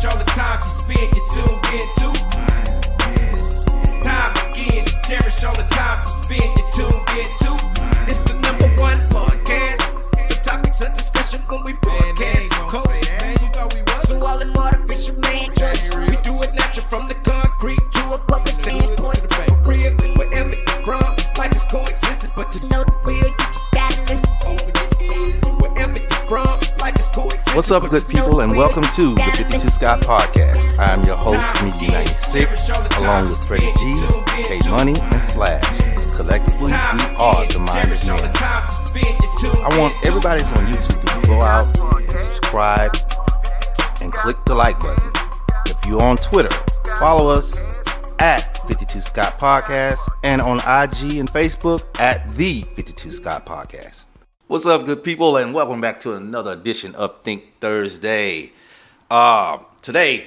cherish all the time you spend, you tuned in to. It's time again to cherish all the time you spend, you tuned in to. It's the number one podcast. The topics of discussion when we broadcast. So all them artificial man jokes, we do it natural from the concrete to a public standpoint. For real, wherever you're from, life is coexistence, but to know the real, you just gotta listen. Wherever you're from, life is coexistence. What's up, good people, and welcome to the 52 Scott Podcast. I'm your host, Mickey96, along with Freddie G, K Money, and Slash. Collectively, we are the Minded Men. I want everybody that's on YouTube to go out and subscribe and click the like button. If you're on Twitter, follow us at 52 Scott Podcast, and on IG and Facebook at the 52 Scott Podcast. What's up, good people, and welcome back to another edition of Think Thursday. Today,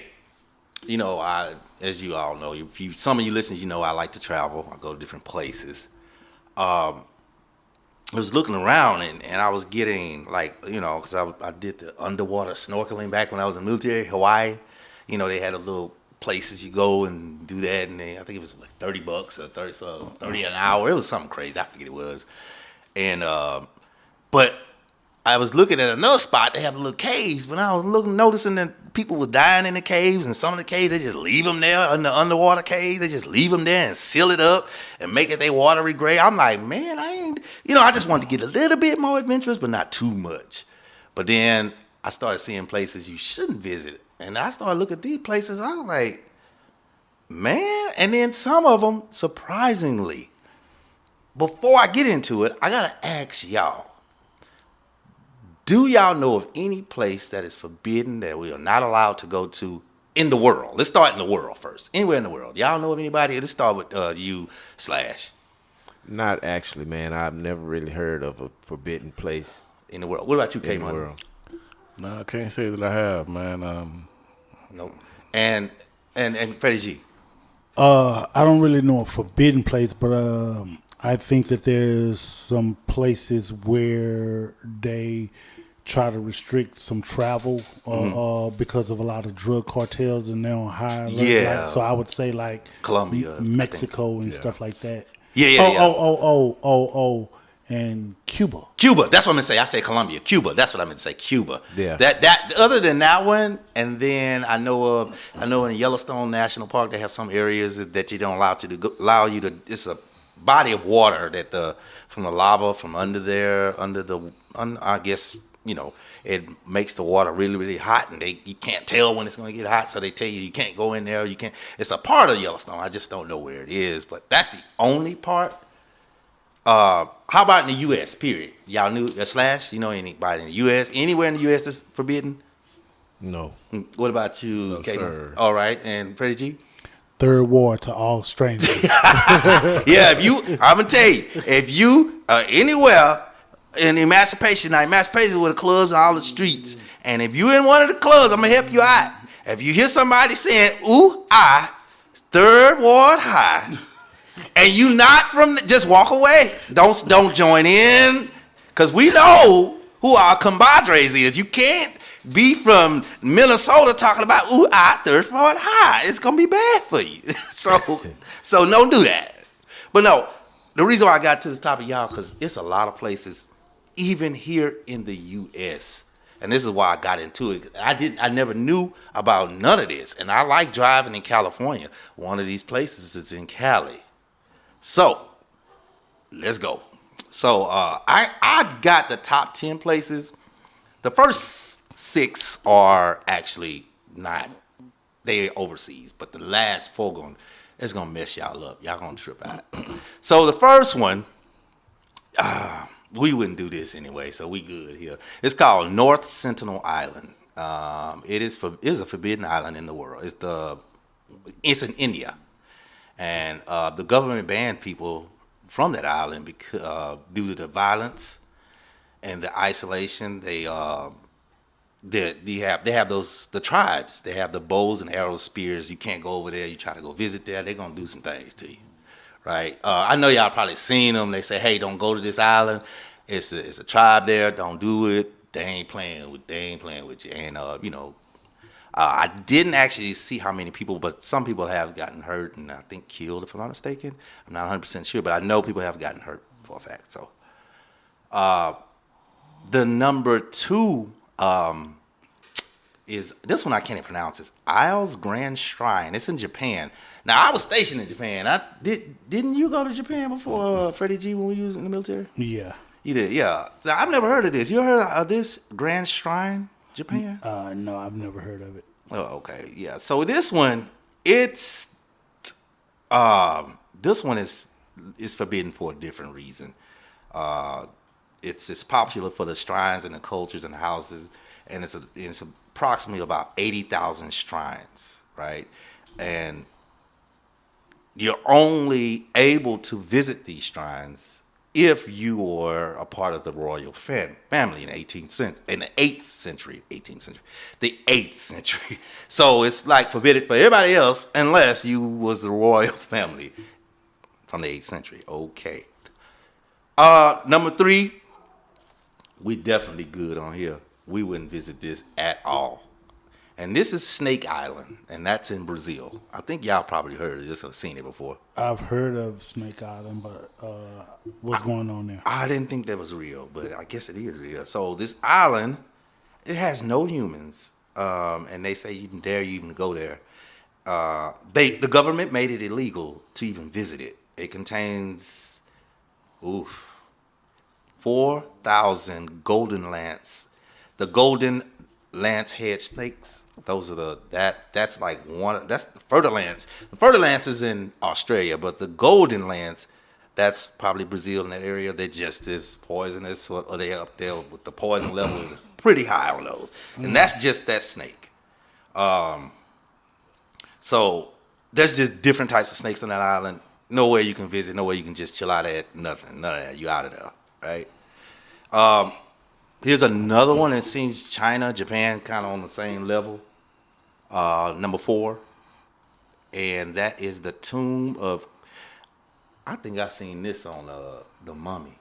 as you all know, some of you listen, I like to travel. I go to different places. I was looking around and I was getting because I did the underwater snorkeling back when I was in the military, Hawaii. They had a little places you go and do that, and I think it was like $30 or $30 an hour. It was something crazy. I forget it was. And but I was looking at another spot. They have little caves, but I was noticing that people was dying in the caves, and some of the caves they just leave them there in the underwater caves. They just leave them there and seal it up and make it their watery grave. I'm like, man, I just wanted to get a little bit more adventurous, but not too much. But then I started seeing places you shouldn't visit, and I started looking at these places. I was like, man, and then some of them, surprisingly, before I get into it, I gotta ask y'all. Do y'all know of any place that is forbidden that we are not allowed to go to in the world? Let's start in the world first. Anywhere in the world. Y'all know of anybody? Let's start with you, Slash. Not actually, man. I've never really heard of a forbidden place In the world. What about you, K Money? world. No, I can't say that I have, man. Nope. And Freddie G. I don't really know a forbidden place, but I think that there's some places where they try to restrict some travel because of a lot of drug cartels and they're on high alert. Yeah. So I would say like Colombia, Mexico and stuff like that. Yeah. And Cuba. Cuba. That's what I'm gonna say. I say Colombia. Cuba. That's what I meant to say. Cuba. Yeah. That other than that one, and then I know in Yellowstone National Park they have some areas that you don't allow you to. It's a body of water that from the lava from under there, I guess it makes the water really, really hot, and you can't tell when it's going to get hot, so they tell you can't go in there. You can't. It's a part of Yellowstone. I just don't know where it is, but that's the only part. How about in the U.S. Period? Y'all knew Slash? Anybody in the U.S. Anywhere in the U.S. that's forbidden? No. What about you? No, sir. All right, and Freddie G. Third war to all strangers. Yeah, I'm gonna tell you, if you are anywhere in Emancipation, now Emancipation with the clubs and all the streets, and if you in one of the clubs, I'm gonna help you out. If you hear somebody saying "ooh, Third Ward High," and you not just walk away. Don't join in, cause we know who our compadres is. You can't be from Minnesota talking about Third Ward High. It's gonna be bad for you. So don't do that. But no, the reason why I got to this topic, y'all, because it's a lot of places, even here in the U.S. And this is why I got into it. I never knew about none of this, and I like driving in California. One of these places is in Cali. So let's go. So I got the top 10 places. The first 6 are actually not, they're overseas, but the last 4 it's gonna mess y'all up. Y'all gonna trip out. So the first one, we wouldn't do this anyway, so we good here. It's called North Sentinel Island. It is a forbidden island in the world. It's in India, and the government banned people from that island because due to the violence and the isolation. They have the tribes. They have the bows and arrows, spears. You can't go over there. You try to go visit there, they're gonna do some things to you, right? I know y'all probably seen them. They say, hey, don't go to this island. It's a tribe there. Don't do it. They ain't playing with you. And I didn't actually see how many people, but some people have gotten hurt and I think killed, if I'm not mistaken. I'm not 100% sure, but I know people have gotten hurt for a fact. So, the number 2 is this one I can't even pronounce. It's Isles Grand Shrine. It's in Japan. Now I was stationed in Japan. Didn't you go to Japan before, Freddie G, when we was in the military? Yeah. You did, yeah. So I've never heard of this. You heard of this Grand Shrine, Japan? No, I've never heard of it. Oh, okay, yeah. So this one, this one is forbidden for a different reason. It's popular for the shrines and the cultures and the houses, and it's approximately about 80,000 shrines, right? And you're only able to visit these shrines if you were a part of the royal family in the 18th century, in the 8th century, the 8th century. So it's like forbidden for everybody else unless you was the royal family from the 8th century. Okay. Number 3, we definitely good on here. We wouldn't visit this at all. And this is Snake Island, and that's in Brazil. I think y'all probably heard of this or seen it before. I've heard of Snake Island, but what's going on there? I didn't think that was real, but I guess it is real. So this island, it has no humans, and they say you can dare you even go there. The government made it illegal to even visit it. It contains, 4,000 golden lance. The golden lance head snakes. Those are that's like one. That's the fer-de-lance. The fer-de-lance is in Australia, but the golden lance, that's probably Brazil in that area. They're just as poisonous, or they up there with the poison level is pretty high on those. And that's just that snake. So there's just different types of snakes on that island. Nowhere you can visit, nowhere you can just chill out at, nothing. None of that. You out of there, right? Here's another one that seems China, Japan, kind of on the same level. Number 4. And that is the tomb of, I think I've seen this on The Mummy.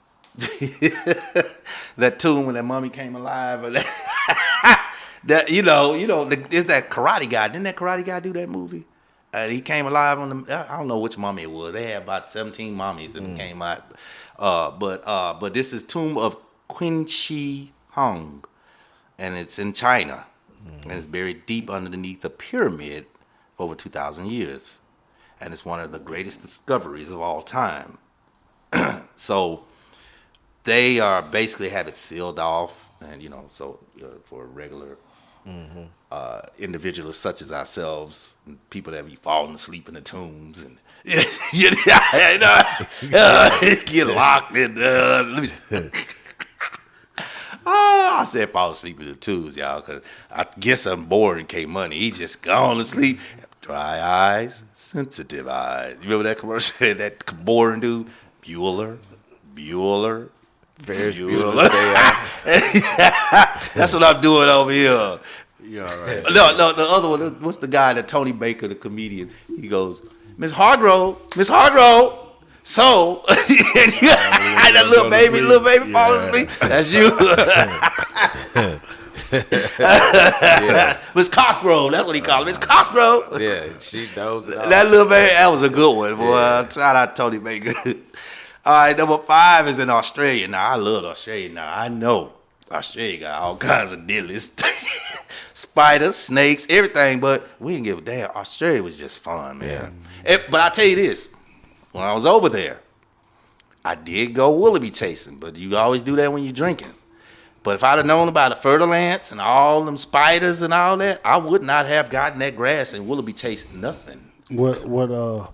That tomb when that mummy came alive. Or that, is that Karate Guy. Didn't that Karate Guy do that movie? He came alive on the, I don't know which mummy it was. They had about 17 mummies that came out. But this is Tomb of Qin Shi Huang, and it's in China, and it's buried deep underneath a pyramid for over 2,000 years, and it's one of the greatest discoveries of all time. So they are basically have it sealed off, and for regular individuals such as ourselves, and people that be falling asleep in the tombs and get locked in. I said fall asleep in the tubes, y'all, because I guess I'm boring K-Money. He just gone to sleep. Dry eyes, sensitive eyes. You remember that commercial? That boring dude? Bueller. Ferris Bueller. That's what I'm doing over here. Yeah, all right. No, the other one, what's the guy that Tony Baker, the comedian, he goes, Miss Hargrove. So, that little baby falling asleep. That's you. Miss Cosgrove, that's what he called it. Miss Cosgrove. Yeah, she knows it all. That little baby, that was a good one, boy. Yeah. Shout out Tony Baker. All right, number 5 is in Australia. Now, I love Australia. Now, I know Australia got all kinds of deadlies. Spiders, snakes, everything, but we didn't give a damn. Australia was just fun, man. Yeah. But I tell you this. When I was over there, I did go willoughby chasing, but you always do that when you're drinking. But if I'd have known about the fer-de-lance and all them spiders and all that, I would not have gotten that grass and willoughby chased nothing. What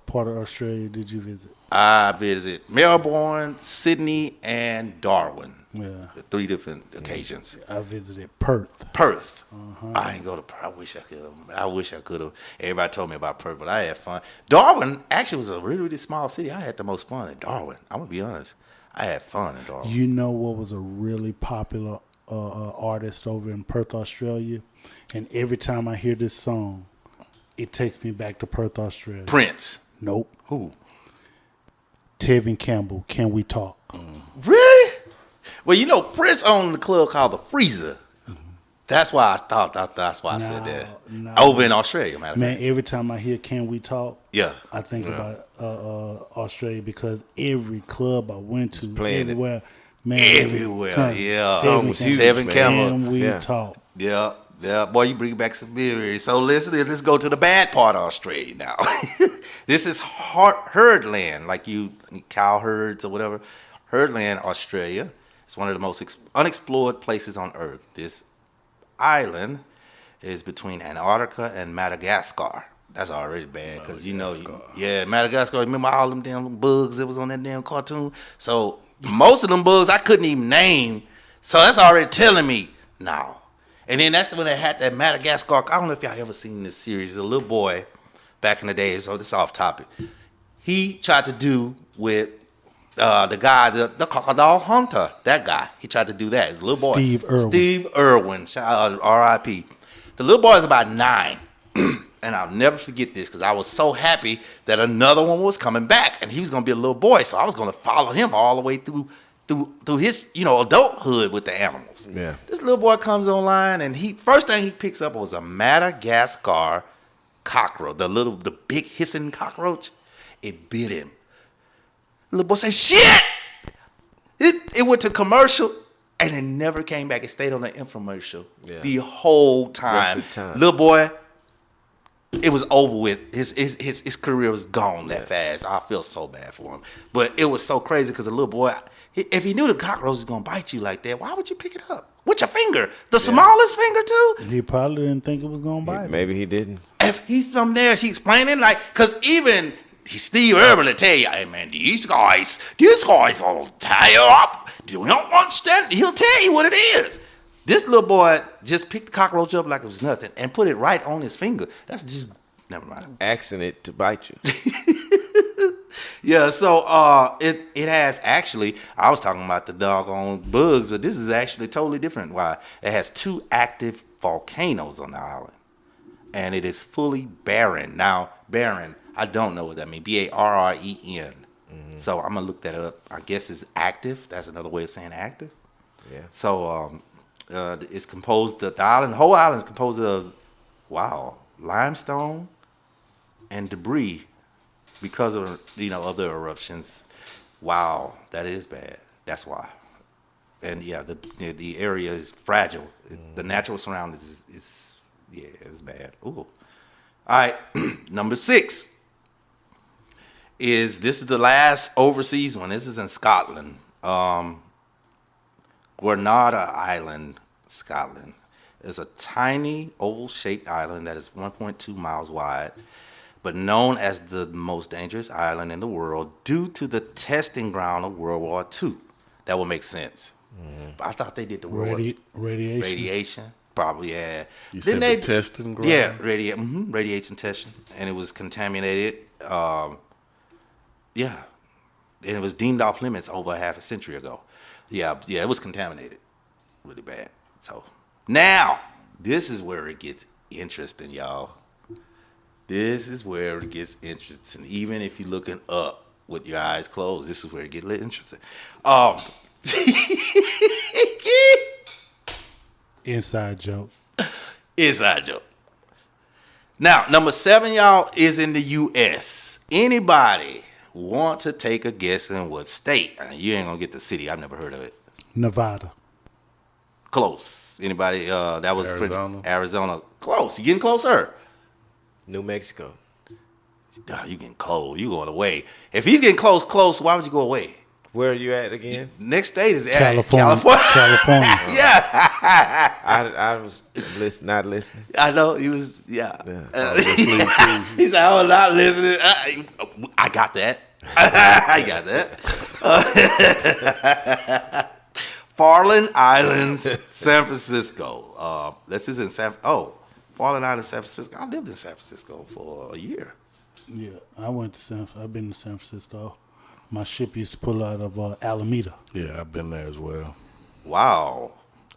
part of Australia did you visit? I visited Melbourne, Sydney, and Darwin. Yeah. 3 different occasions. I visited Perth. I ain't go to Perth. I wish I could have. Everybody told me about Perth, but I had fun. Darwin actually was a really, really small city. I had the most fun in Darwin. I'm going to be honest. I had fun in Darwin. You know what was a really popular artist over in Perth, Australia? And every time I hear this song, it takes me back to Perth, Australia. Prince. Nope. Who? Tevin Campbell, Can We Talk? Really? Well, Prince owned the club called the Freezer. That's why I stopped. That's why I said that. No. Over in Australia, matter of Man, fact. every time I hear "Can We Talk," Yeah. I think about Australia because every club I went to, playing it. everywhere, man, Everywhere, yeah. Song was huge, Tevin man. Campbell. Can we Yeah. talk? Yeah, yeah, boy, you bring back some memories. So let's go to the bad part of Australia now. This is herdland, like cow herds or whatever. Herdland, Australia. It's one of the most unexplored places on Earth. This island is between Antarctica and Madagascar. That's already bad because Madagascar. Remember all them damn bugs that was on that damn cartoon? So most of them bugs I couldn't even name. So that's already telling me no. And then that's when they had that Madagascar. I don't know if y'all ever seen this series. A little boy back in the day. So this is off topic. He tried to do with the guy, the crocodile hunter. That guy. He tried to do that. He's a little boy. Steve Irwin. Shout out, R.I.P. The little boy is about 9. And I'll never forget this because I was so happy that another one was coming back. And he was going to be a little boy. So I was going to follow him all the way through his, adulthood with the animals. Yeah. This little boy comes online and first thing he picks up was a Madagascar cockroach, the big hissing cockroach. It bit him. The little boy said, "Shit!" It went to commercial and it never came back. It stayed on the infomercial the whole time. Rest of the time. Little boy, it was over with. His career was gone that fast. I feel so bad for him. But it was so crazy because the little boy, if he knew the cockroach was going to bite you like that, why would you pick it up? With your finger. The smallest finger, too? He probably didn't think it was gonna bite him. Maybe he didn't. If he's from there, she's explaining, because even Steve Irwin will tell you, "Hey, man, these guys will tie you up. Do you not understand?" He'll tell you what it is. This little boy just picked the cockroach up like it was nothing and put it right on his finger. That's just, never mind. Asking it to bite you. Yeah, so it has actually, I was talking about the doggone bugs, but this is actually totally different. Why? It has 2 active volcanoes on the island. And it is fully barren. Now, barren, I don't know what that means. Barren. Mm-hmm. So I'm going to look that up. I guess it's active. That's another way of saying active. Yeah. So it's composed, the whole island is composed of, limestone and debris because of, of the eruptions. Wow, that is bad. That's why. And yeah, the area is fragile. The natural surroundings is it's bad. Ooh. All right, number 6 is the last overseas one. This is in Scotland. Grenada Island, Scotland. It's a tiny oval-shaped island that is 1.2 miles wide, but known as the most dangerous island in the world due to the testing ground of World War II. That would make sense. But I thought they did the radiation. Probably, yeah. You said the testing ground? Yeah, radiation testing. And it was contaminated. And it was deemed off limits over half a century ago. Yeah, it was contaminated really bad. So now, this is where it gets interesting, y'all. This is where it gets interesting. Even if you're looking up with your eyes closed, this is where it gets interesting. Inside joke. Inside joke. Now, number 7, y'all, is in the U.S. Anybody want to take a guess in what state? You ain't going to get the city. I've never heard of it. Nevada. Close. Anybody? That was Arizona. Arizona. Close. You getting closer? New Mexico. You getting close. You going away. If he's getting close, why would you go away? Where are you at again? Next state is California. California. Yeah. I was not listening. I know. He was, yeah. Yeah. He said, "I was not listening." I got that. I got that. Farland Islands, San Francisco. This is in Farland Islands, San Francisco. I lived in San Francisco for a year. Yeah, I've been to San Francisco. My ship used to pull out of Alameda. Yeah, I've been there as well. Wow.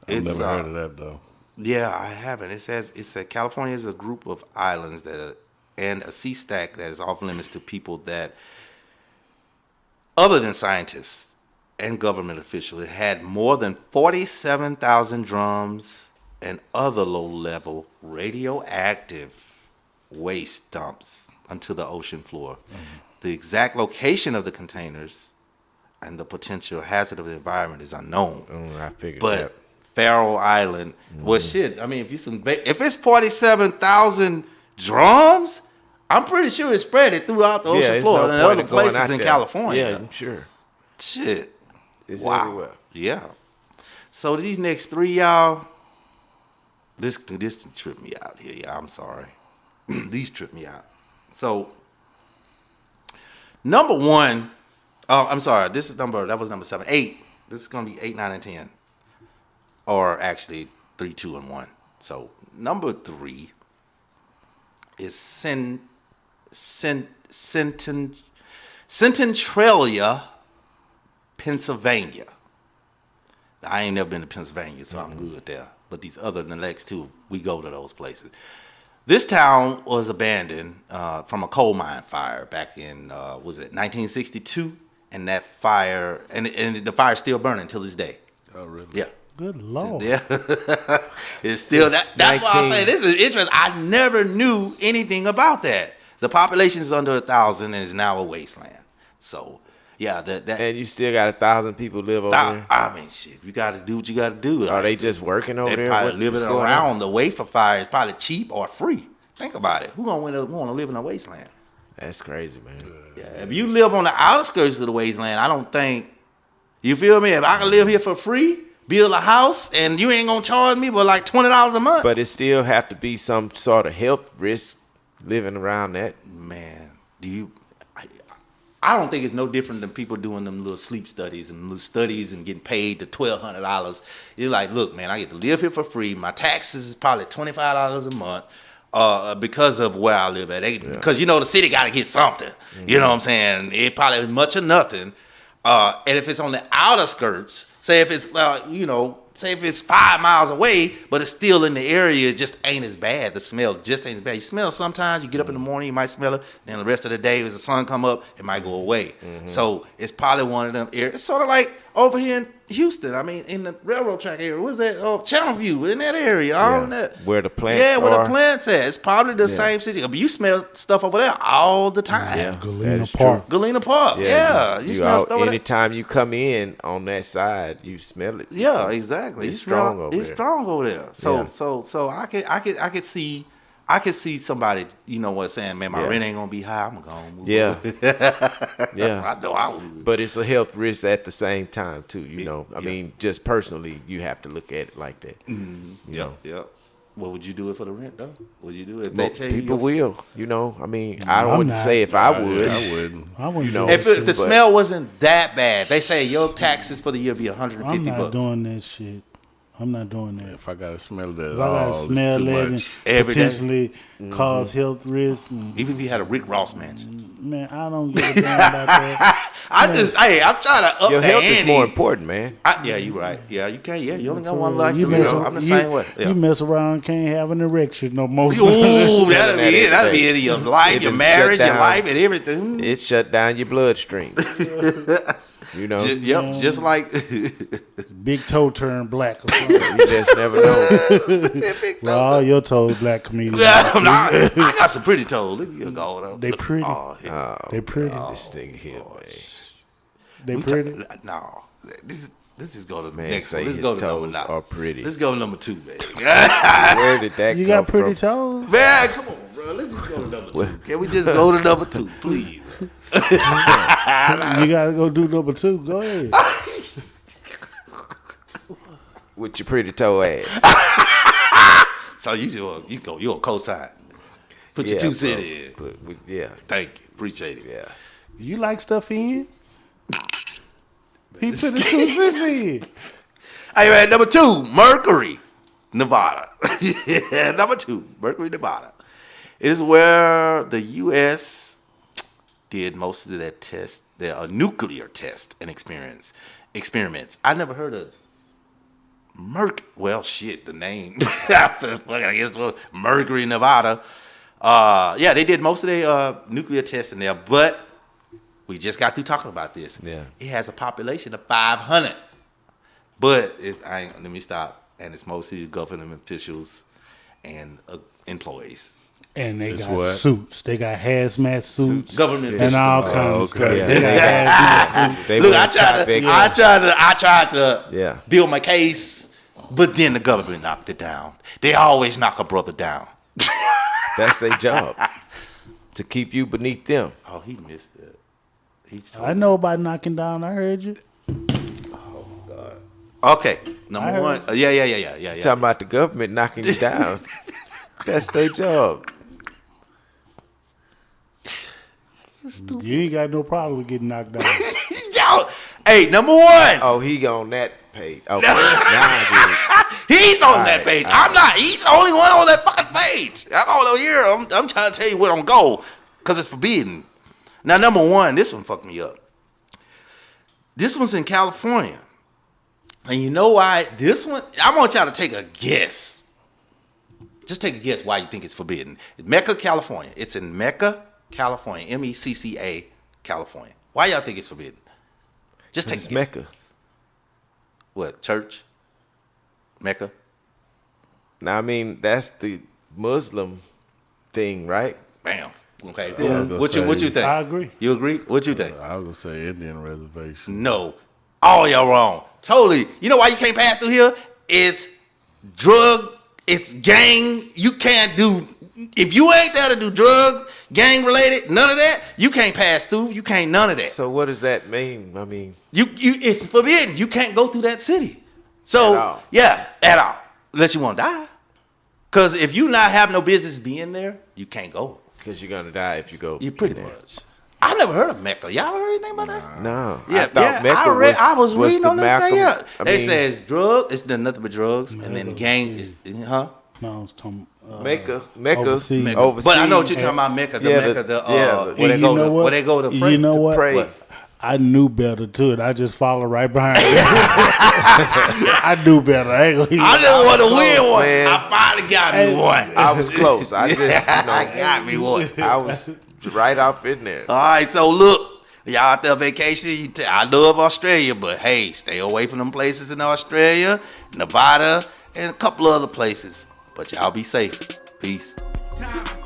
I've never heard of that, though. Yeah, I haven't. It says California is a group of islands and a sea stack that is off limits to people that, other than scientists and government officials, it had more than 47,000 drums and other low-level radioactive waste dumps onto the ocean floor. The exact location of the containers and the potential hazard of the environment is unknown. I figured But that. Faroe Island, well, shit. I mean, if it's 47,000 drums, I'm pretty sure it's spread it throughout the ocean it's floor no and point other in going places out in there. California. Yeah, I'm sure. Shit. It's Wow. everywhere. Yeah. So these next three, y'all, this trip me out here, y'all. I'm sorry. These trip me out. So number one, I'm sorry. That was number 7. 8. This is gonna be 8, 9, and 10, or actually 3, 2, and 1. So number 3 is Centralia, Pennsylvania. Now, I ain't never been to Pennsylvania, so I'm good there. But these other than the next two, we go to those places. This town was abandoned from a coal mine fire back in 1962, and that fire and the fire's still burning until this day. Oh, really? Yeah. Good Lord. Yeah. It's still Since that's why I 19 say this is interesting. I never knew anything about that. The population is under 1,000 and is now a wasteland. So yeah, that And you still got 1,000 people live over there? I mean, shit, you got to do what you got to do. Are they just working over They there? probably What's living going on? around the way for fire is probably cheap or free. Think about it. Who gonna want to live in a wasteland? That's crazy, man. Yeah, if you live on the outskirts of the wasteland, I don't think you feel me. If I can live here for free, build a house, and you ain't gonna charge me but like $20 a month. But it still have to be some sort of health risk living around that. Man, I don't think it's no different than people doing them little sleep studies and little studies and getting paid the $1,200. You're like, look, man, I get to live here for free. My taxes is probably $25 a month because of where I live at. Because, the city got to get something. Mm-hmm. You know what I'm saying? It probably is much or nothing. And if it's on the outer skirts, say if it's, say if it's 5 miles away, but it's still in the area, it just ain't as bad. The smell just ain't as bad. You smell sometimes, you get up in the morning, you might smell it. Then the rest of the day, as the sun come up, it might go away. Mm-hmm. So it's probably one of them areas. It's sort of like over here in Houston. I mean, in the railroad track area. What's that? Channelview, in that area. Where the plants Yeah, where are. the plants at. It's probably the same city. But you smell stuff over there all the time. Yeah, that Galena is Park. true. Galena Park. Yeah. You smell stuff over there. Anytime you come in on that side, you smell it. Yeah, exactly. It's strong over there. It's strong over there. So Yeah. so I could see somebody, saying, man, my Yeah. rent ain't gonna be high. I'm gonna move. Yeah. over. Yeah. I know I would. But it's a health risk at the same time too, I Yeah. mean, just personally, you have to look at it like that. Yep. What would you do it for the rent though? Would you do it if they tell you? People will, I mean, I I'm wouldn't not. say if I would. I wouldn't. I wouldn't know, do If that the shit. smell wasn't that bad, they say your taxes for the year be I'm $150. not doing that shit. I'm not doing that. If I gotta smell that If at I all, gotta it's smell too it and much. Every day. potentially cause health risks, and, Even if you had a Rick Ross mansion. man, I don't give a damn about that. I'm trying to up Your the health ante. is more important, man. Yeah, you're right. Yeah, you can't. Yeah, you only got one life You to mess live. ar- I'm the you- same way. Yeah. You mess around, can't have an erection no more. Ooh, that'll be that it. That'll every be day. it in your life, It your done marriage, shut your down. life, and everything. It shut down your bloodstream. Just like Big toe turned black or something. You just never know. Well, all your toes black comedians. I got some pretty toes. Look at your gold. They pretty. Oh, yeah. They pretty. This nigga here, man. They We pretty. No, let's just go to the Man, next say one. Let's his go to toes number 9. are pretty. Let's go to number 2, man. Where did that You come got pretty from? toes. Man, come on, bro. Let's just go to number 2. Can we just go to number 2, please? You gotta go do number 2. Go ahead. With your pretty toe ass. So you a co-sign. Put your 2 cents in. Yeah. Thank you. Appreciate it. Yeah. You like stuff in? He put his 2 cents in. Hey, man, number 2, Mercury, Nevada. Number 2, Mercury, Nevada. Is where the U.S. did most of their nuclear test and experiments. I never heard of the name. I guess Mercury, Nevada. They did most of their nuclear testing there, but we just got through talking about this. Yeah. It has a population of 500. But let me stop. and it's mostly government officials and employees. And they It's got what? suits. They got hazmat suits. Government and officials. all kinds of stuff. okay. They got hazmat suits. They Look, wear I tried to Yeah. build my case, but then the government knocked it down. They always knock a brother down. That's their job. To keep you beneath them. Oh, he missed it. I know about knocking down. I heard you. Okay, number I heard- one. Yeah. Talking about the government knocking you down. That's their job. You ain't got no problem with getting knocked down. Yo, hey, number one. Oh, he on that page. Okay. Now I He's on All that right, page. all I'm not. He's the only one on that fucking page. I'm all over here. I'm trying to tell you where I'm go because it's forbidden. Now, number one, this one fucked me up. This one's in California. And you know why? This one, I want y'all to take a guess. Just take a guess why you think it's forbidden. It's Mecca, California. It's in Mecca, California. MECCA, California. Why y'all think it's forbidden? Just take It's a guess. Mecca. What, church? Mecca? Now, I mean, that's the Muslim thing, right? Bam. Okay. I was gonna What you say- think? I agree. You agree? What you think? I was gonna say Indian reservation. No. All y'all wrong. Totally. You know why you can't pass through here? It's drug, it's gang. You can't do, if you ain't there to do drugs, gang related, none of that, you can't pass through. You can't none of that. So what does that mean? I mean, You it's forbidden. You can't go through that city. So At all. yeah, at all. Unless you want to die. Cause if you not have no business being there, you can't go. because you're going to die if you go. You pretty much. I never heard of Mecca. Y'all heard anything about that? No. Yeah, I thought Mecca I was reading the on this Malcolm- thing. Yeah, I they mean, say it's drug. It's done nothing but drugs, and then gang is, huh? No, I was talking. Mecca. Overseas. Mecca. Overseas. But I know what you're talking about. Mecca, the Yeah, Mecca, where And they you go know to, what? where they go to pray. You know what? pray. What? I knew better too, and I just followed right behind. you. I knew better. I ain't gonna I just want to win one. man. I finally got me one. I was close. I just, I got me one. I was right off in there. All right, so look, y'all out there vacation. I love Australia, but hey, stay away from them places in Australia, Nevada, and a couple other places. But y'all be safe. Peace.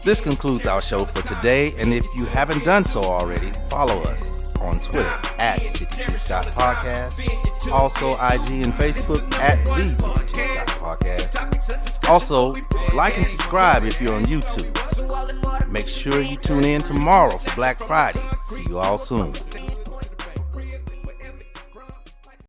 This concludes our show for today, and if you haven't done so already, follow us on Twitter at 52 Scott Podcast, also IG and Facebook at the 52 Scott Podcast. Also, like and subscribe if you're on YouTube. Make sure you tune in tomorrow for Black Friday. See you all soon.